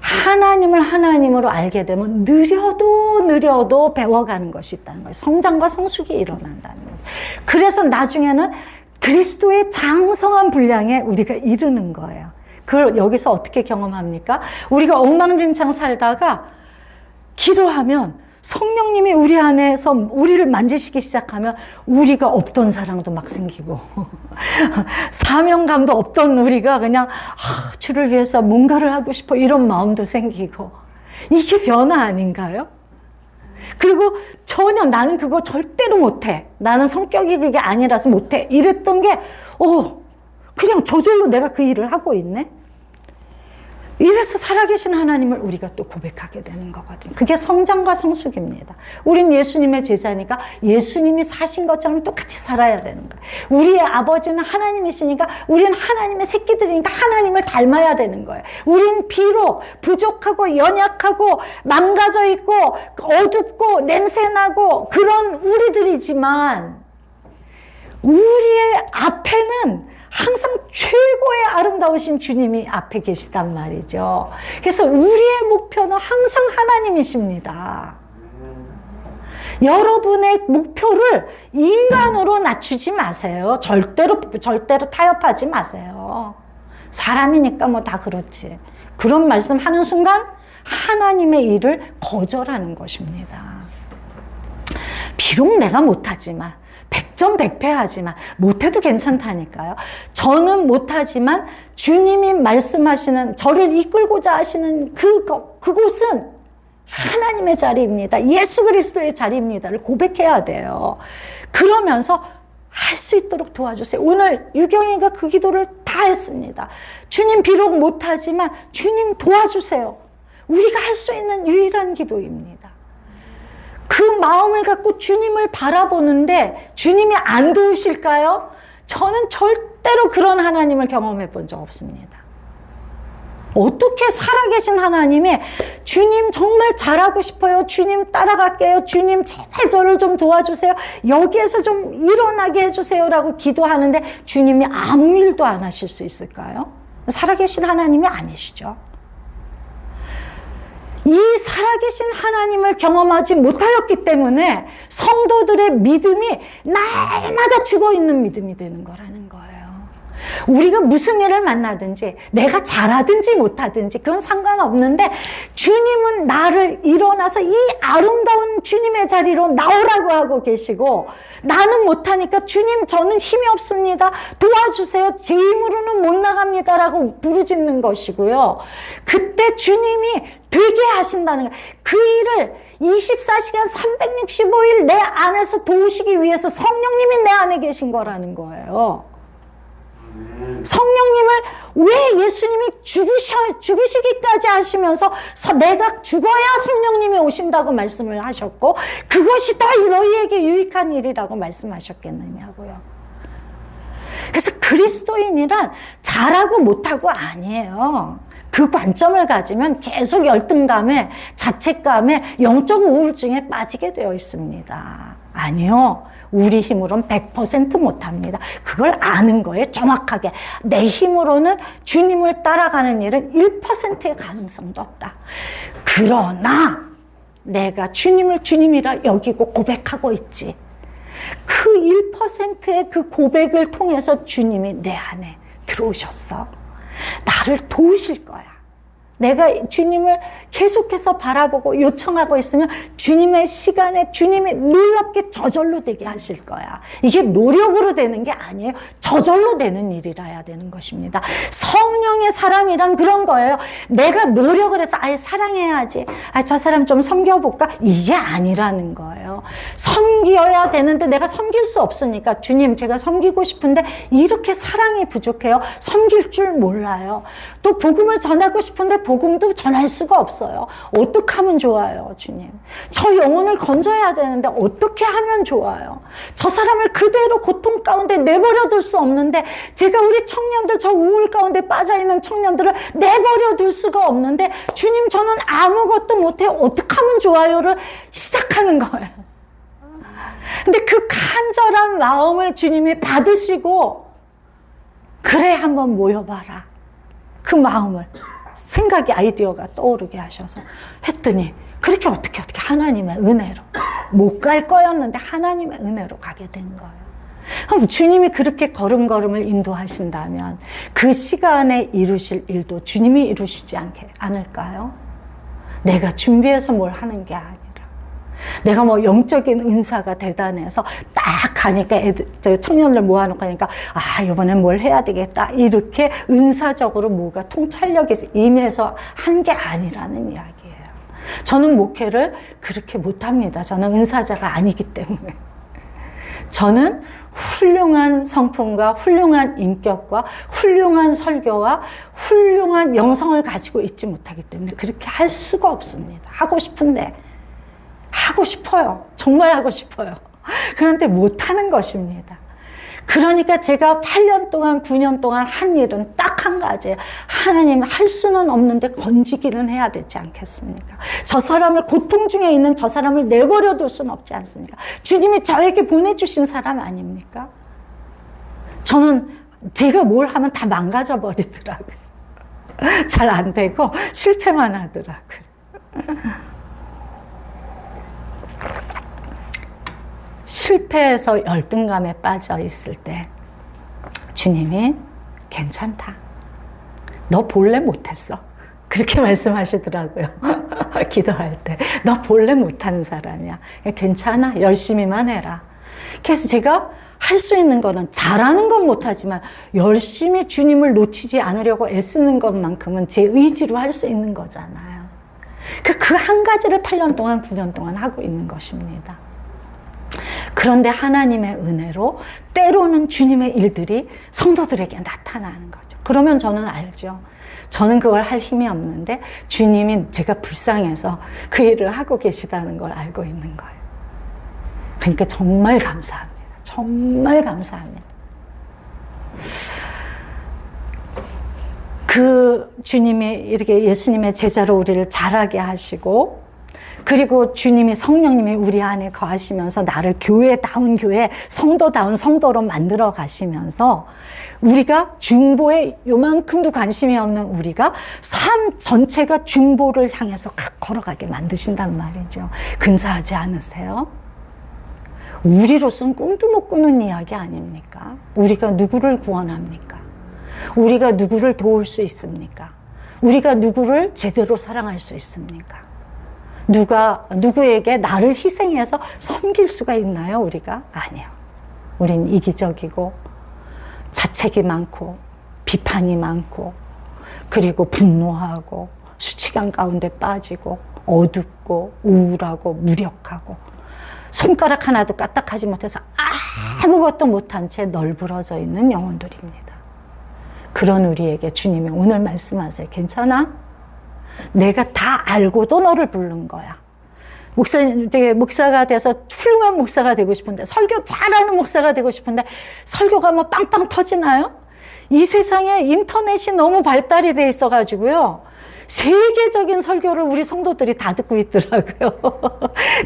하나님을 하나님으로 알게 되면 느려도 배워가는 것이 있다는 거예요. 성장과 성숙이 일어난다는 거예요. 그래서 나중에는 그리스도의 장성한 분량에 우리가 이르는 거예요. 그걸 여기서 어떻게 경험합니까? 우리가 엉망진창 살다가 기도하면 성령님이 우리 안에서 우리를 만지시기 시작하면 우리가 없던 사랑도 막 생기고 사명감도 없던 우리가 그냥 주를 위해서 뭔가를 하고 싶어 이런 마음도 생기고 이게 변화 아닌가요? 그리고 전혀 나는 그거 절대로 못해. 나는 성격이 그게 아니라서 못해. 이랬던 게 그냥 저절로 내가 그 일을 하고 있네. 이래서 살아계신 하나님을 우리가 또 고백하게 되는 거거든요. 그게 성장과 성숙입니다. 우린 예수님의 제자니까 예수님이 사신 것처럼 똑같이 살아야 되는 거예요. 우리의 아버지는 하나님이시니까 우린 하나님의 새끼들이니까 하나님을 닮아야 되는 거예요. 우린 비록 부족하고 연약하고 망가져 있고 어둡고 냄새나고 그런 우리들이지만 우리의 앞에는 항상 최고의 아름다우신 주님이 앞에 계시단 말이죠. 그래서 우리의 목표는 항상 하나님이십니다. 여러분의 목표를 인간으로 낮추지 마세요. 절대로 타협하지 마세요. 사람이니까 뭐 다 그렇지. 그런 말씀 하는 순간 하나님의 일을 거절하는 것입니다. 비록 내가 못하지만 100점 100패하지만 못해도 괜찮다니까요. 저는 못하지만 주님이 말씀하시는 저를 이끌고자 하시는 그곳은 하나님의 자리입니다. 예수 그리스도의 자리입니다를 고백해야 돼요. 그러면서 할 수 있도록 도와주세요. 오늘 유경이가 그 기도를 다 했습니다. 주님 비록 못하지만 주님 도와주세요. 우리가 할 수 있는 유일한 기도입니다. 그 마음을 갖고 주님을 바라보는데 주님이 안 도우실까요? 저는 절대로 그런 하나님을 경험해 본 적 없습니다. 어떻게 살아계신 하나님이 주님 정말 잘하고 싶어요. 주님 따라갈게요. 주님 제발 저를 좀 도와주세요. 여기에서 좀 일어나게 해주세요. 라고 기도하는데 주님이 아무 일도 안 하실 수 있을까요? 살아계신 하나님이 아니시죠. 이 살아계신 하나님을 경험하지 못하였기 때문에 성도들의 믿음이 날마다 죽어있는 믿음이 되는 거라는 거예요. 우리가 무슨 일을 만나든지 내가 잘하든지 못하든지 그건 상관없는데 주님은 나를 일어나서 이 아름다운 주님의 자리로 나오라고 하고 계시고 나는 못하니까 주님 저는 힘이 없습니다. 도와주세요. 제 힘으로는 못 나갑니다라고 부르짖는 것이고요. 그때 주님이 되게 하신다는 거예요. 그 일을 24시간 365일 내 안에서 도우시기 위해서 성령님이 내 안에 계신 거라는 거예요. 성령님을 왜 예수님이 죽으시기까지 하시면서 내가 죽어야 성령님이 오신다고 말씀을 하셨고 그것이 더 너희에게 유익한 일이라고 말씀하셨겠느냐고요. 그래서 그리스도인이란 잘하고 못하고 아니에요. 그 관점을 가지면 계속 열등감에 자책감에 영적 우울증에 빠지게 되어 있습니다. 아니요. 우리 힘으로는 100% 못합니다. 그걸 아는 거예요. 정확하게. 내 힘으로는 주님을 따라가는 일은 1%의 가능성도 없다. 그러나 내가 주님을 주님이라 여기고 고백하고 있지. 그 1%의 그 고백을 통해서 주님이 내 안에 들어오셨어. 나를 도우실 거야. 내가 주님을 계속해서 바라보고 요청하고 있으면 주님의 시간에 주님이 놀랍게 저절로 되게 하실 거야. 이게 노력으로 되는 게 아니에요. 저절로 되는 일이라야 되는 것입니다. 성령의 사람이란 그런 거예요. 내가 노력을 해서 아예 사랑해야지. 저 사람 좀 섬겨볼까? 이게 아니라는 거예요. 섬겨야 되는데 내가 섬길 수 없으니까 주님 제가 섬기고 싶은데 이렇게 사랑이 부족해요. 섬길 줄 몰라요. 또 복음을 전하고 싶은데 복음도 전할 수가 없어요. 어떻게 하면 좋아요, 주님? 저 영혼을 건져야 되는데 어떻게 하면 좋아요? 저 사람을 그대로 고통 가운데 내버려 둘 수 없는데 제가 우리 청년들 저 우울 가운데 빠져있는 청년들을 내버려 둘 수가 없는데 주님 저는 아무것도 못해요. 어떻게 하면 좋아요를 시작하는 거예요. 근데 그 간절한 마음을 주님이 받으시고 그래 한번 모여봐라. 그 마음을 생각이 아이디어가 떠오르게 하셔서 했더니 그렇게 어떻게 하나님의 은혜로 못 갈 거였는데 하나님의 은혜로 가게 된 거예요. 그럼 주님이 그렇게 걸음걸음을 인도하신다면 그 시간에 이루실 일도 주님이 이루시지 않을까요? 내가 준비해서 뭘 하는 게 아니라 내가 뭐 영적인 은사가 대단해서 딱 가니까 청년들 모아놓고 하니까 이번엔 뭘 해야 되겠다 이렇게 은사적으로 뭐가 통찰력이 임해서 한 게 아니라는 이야기예요. 저는 목회를 그렇게 못합니다. 저는 은사자가 아니기 때문에. 저는 훌륭한 성품과 훌륭한 인격과 훌륭한 설교와 훌륭한 영성을 가지고 있지 못하기 때문에 그렇게 할 수가 없습니다. 하고 싶은데, 하고 싶어요. 정말 하고 싶어요. 그런데 못하는 것입니다. 그러니까 제가 8년 동안, 9년 동안 한 일은 딱 한 가지예요. 하나님, 할 수는 없는데 건지기는 해야 되지 않겠습니까? 저 사람을, 고통 중에 있는 저 사람을 내버려 둘 수는 없지 않습니까? 주님이 저에게 보내주신 사람 아닙니까? 저는 제가 뭘 하면 다 망가져 버리더라고요. 잘 안 되고 실패만 하더라고요. 실패해서 열등감에 빠져 있을 때 주님이 괜찮다. 너 본래 못했어. 그렇게 말씀하시더라고요. 기도할 때. 너 본래 못하는 사람이야. 괜찮아. 열심히만 해라. 그래서 제가 할 수 있는 거는 잘하는 건 못하지만 열심히 주님을 놓치지 않으려고 애쓰는 것만큼은 제 의지로 할 수 있는 거잖아요. 그 한 가지를 8년 동안, 9년 동안 하고 있는 것입니다. 그런데 하나님의 은혜로 때로는 주님의 일들이 성도들에게 나타나는 거죠. 그러면 저는 알죠. 저는 그걸 할 힘이 없는데 주님이 제가 불쌍해서 그 일을 하고 계시다는 걸 알고 있는 거예요. 그러니까 정말 감사합니다. 정말 감사합니다. 그 주님이 이렇게 예수님의 제자로 우리를 자라게 하시고, 그리고 주님이, 성령님이 우리 안에 거하시면서 나를 교회다운 교회, 성도다운 성도로 만들어 가시면서 우리가 중보에 요만큼도 관심이 없는 우리가 삶 전체가 중보를 향해서 걸어가게 만드신단 말이죠. 근사하지 않으세요? 우리로서는 꿈도 못 꾸는 이야기 아닙니까? 우리가 누구를 구원합니까? 우리가 누구를 도울 수 있습니까? 우리가 누구를 제대로 사랑할 수 있습니까? 누구에게 나를 희생해서 섬길 수가 있나요, 우리가? 아니요. 우린 이기적이고, 자책이 많고, 비판이 많고, 그리고 분노하고, 수치감 가운데 빠지고, 어둡고, 우울하고, 무력하고, 손가락 하나도 까딱하지 못해서 아무것도 못한 채 널브러져 있는 영혼들입니다. 그런 우리에게 주님이 오늘 말씀하세요. 괜찮아? 내가 다 알고도 너를 부른 거야. 목사가 돼서 훌륭한 목사가 되고 싶은데, 설교 잘하는 목사가 되고 싶은데, 설교가 뭐 빵빵 터지나요? 이 세상에 인터넷이 너무 발달이 돼 있어가지고요. 세계적인 설교를 우리 성도들이 다 듣고 있더라고요.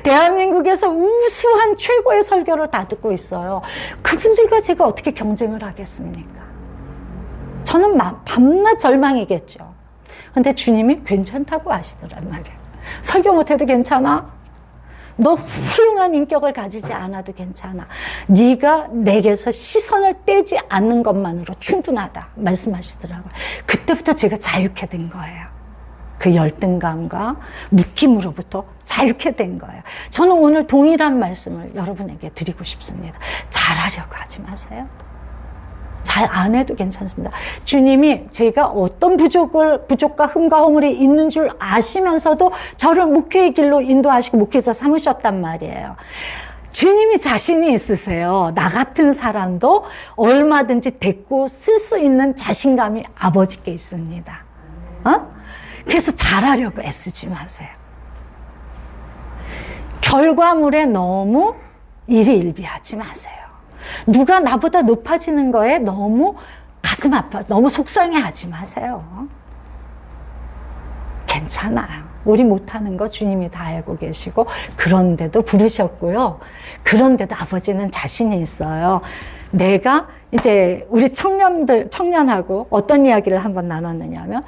대한민국에서 우수한 최고의 설교를 다 듣고 있어요. 그분들과 제가 어떻게 경쟁을 하겠습니까? 저는 밤낮 절망이겠죠. 근데 주님이 괜찮다고 하시더란 말이에요. 설교 못해도 괜찮아? 너 훌륭한 인격을 가지지 않아도 괜찮아. 네가 내게서 시선을 떼지 않는 것만으로 충분하다 말씀하시더라고요. 그때부터 제가 자유케 된 거예요. 그 열등감과 묶임으로부터 자유케 된 거예요. 저는 오늘 동일한 말씀을 여러분에게 드리고 싶습니다. 잘하려고 하지 마세요. 잘 안 해도 괜찮습니다. 주님이 제가 어떤 부족과 흠과 허물이 있는 줄 아시면서도 저를 목회의 길로 인도하시고 목회자 삼으셨단 말이에요. 주님이 자신이 있으세요. 나 같은 사람도 얼마든지 데리고 쓸 수 있는 자신감이 아버지께 있습니다. 그래서 잘하려고 애쓰지 마세요. 결과물에 너무 일희일비하지 마세요. 누가 나보다 높아지는 거에 너무 가슴 아파, 너무 속상해하지 마세요. 괜찮아요. 우리 못하는 거 주님이 다 알고 계시고, 그런데도 부르셨고요. 그런데도 아버지는 자신이 있어요. 내가 이제 우리 청년하고 어떤 이야기를 한번 나눴느냐면,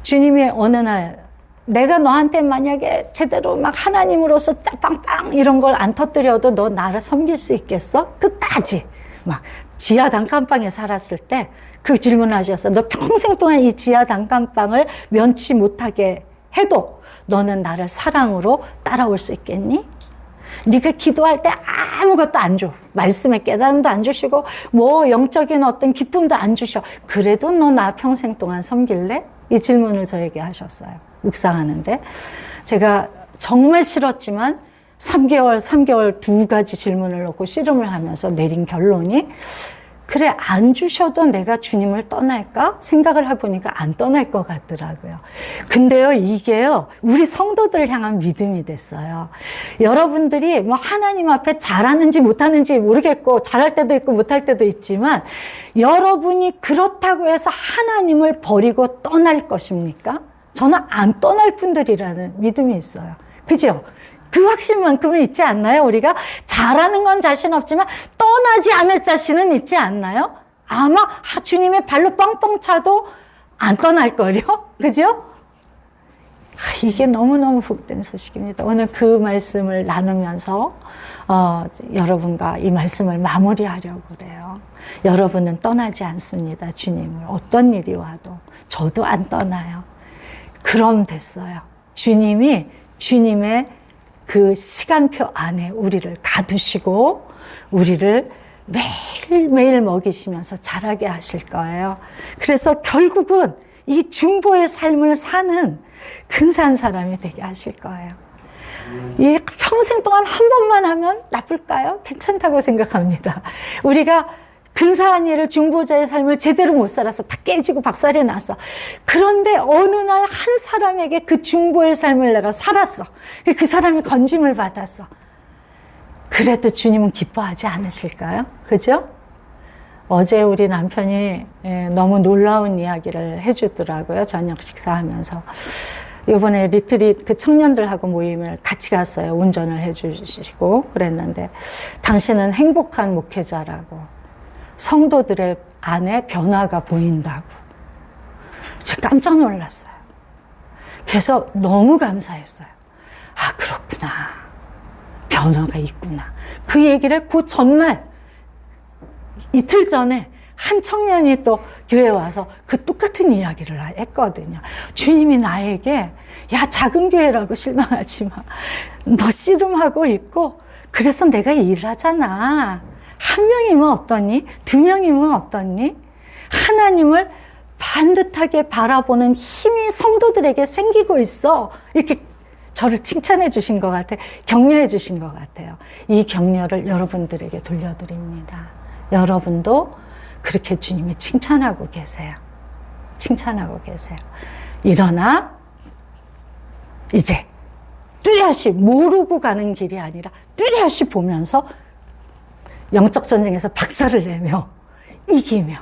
주님이 어느 날 내가 너한테 만약에 제대로 막 하나님으로서 빵빵 이런 걸 안 터뜨려도 너 나를 섬길 수 있겠어? 끝까지 막 지하 단칸방에 살았을 때 그 질문을 하셨어. 너 평생 동안 이 지하 단칸방을 면치 못하게 해도 너는 나를 사랑으로 따라올 수 있겠니? 네가 기도할 때 아무것도 안 줘. 말씀의 깨달음도 안 주시고 뭐 영적인 어떤 기쁨도 안 주셔. 그래도 너 나 평생 동안 섬길래? 이 질문을 저에게 하셨어요. 묵상하는데 제가 정말 싫었지만 3개월 두 가지 질문을 놓고 씨름을 하면서 내린 결론이 그래, 안 주셔도 내가 주님을 떠날까? 생각을 해보니까 안 떠날 것 같더라고요. 근데요, 이게요, 우리 성도들을 향한 믿음이 됐어요. 여러분들이 뭐 하나님 앞에 잘하는지 못하는지 모르겠고, 잘할 때도 있고 못할 때도 있지만, 여러분이 그렇다고 해서 하나님을 버리고 떠날 것입니까? 저는 안 떠날 분들이라는 믿음이 있어요. 그죠? 그 확신만큼은 있지 않나요? 우리가 잘하는 건 자신 없지만 떠나지 않을 자신은 있지 않나요? 아마 주님의 발로 뻥뻥 차도 안 떠날걸요? 그죠? 이게 너무너무 복된 소식입니다. 오늘 그 말씀을 나누면서 여러분과 이 말씀을 마무리하려고 그래요. 여러분은 떠나지 않습니다. 주님을. 어떤 일이 와도. 저도 안 떠나요. 그럼 됐어요. 주님이 주님의 그 시간표 안에 우리를 가두시고 우리를 매일매일 먹이시면서 자라게 하실 거예요. 그래서 결국은 이 중보의 삶을 사는 근사한 사람이 되게 하실 거예요. 이 평생 동안 한 번만 하면 나쁠까요? 괜찮다고 생각합니다. 우리가 근사한 일을 중보자의 삶을 제대로 못 살아서 다 깨지고 박살이 났어. 그런데 어느 날 한 사람에게 그 중보의 삶을 내가 살았어. 그 사람이 건짐을 받았어. 그래도 주님은 기뻐하지 않으실까요? 그죠? 어제 우리 남편이 너무 놀라운 이야기를 해주더라고요. 저녁 식사하면서. 이번에 리트릿 그 청년들하고 모임을 같이 갔어요. 운전을 해주시고 그랬는데 당신은 행복한 목회자라고. 성도들의 안에 변화가 보인다고. 제가 깜짝 놀랐어요. 그래서 너무 감사했어요. 아, 그렇구나. 변화가 있구나. 그 얘기를 그 전날, 이틀 전에 한 청년이 또 교회에 와서 그 똑같은 이야기를 했거든요. 주님이 나에게 야, 작은 교회라고 실망하지 마. 너 씨름하고 있고 그래서 내가 일하잖아. 한 명이면 어떠니? 두 명이면 어떠니? 하나님을 반듯하게 바라보는 힘이 성도들에게 생기고 있어. 이렇게 저를 칭찬해 주신 것 같아요. 격려해 주신 것 같아요. 이 격려를 여러분들에게 돌려드립니다. 여러분도 그렇게 주님이 칭찬하고 계세요. 칭찬하고 계세요. 일어나 이제 뚜렷이 모르고 가는 길이 아니라 뚜렷이 보면서 영적 전쟁에서 박살을 내며 이기며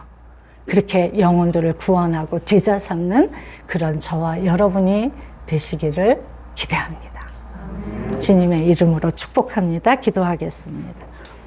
그렇게 영혼들을 구원하고 제자 삼는 그런 저와 여러분이 되시기를 기대합니다. 주님의 이름으로 축복합니다. 기도하겠습니다.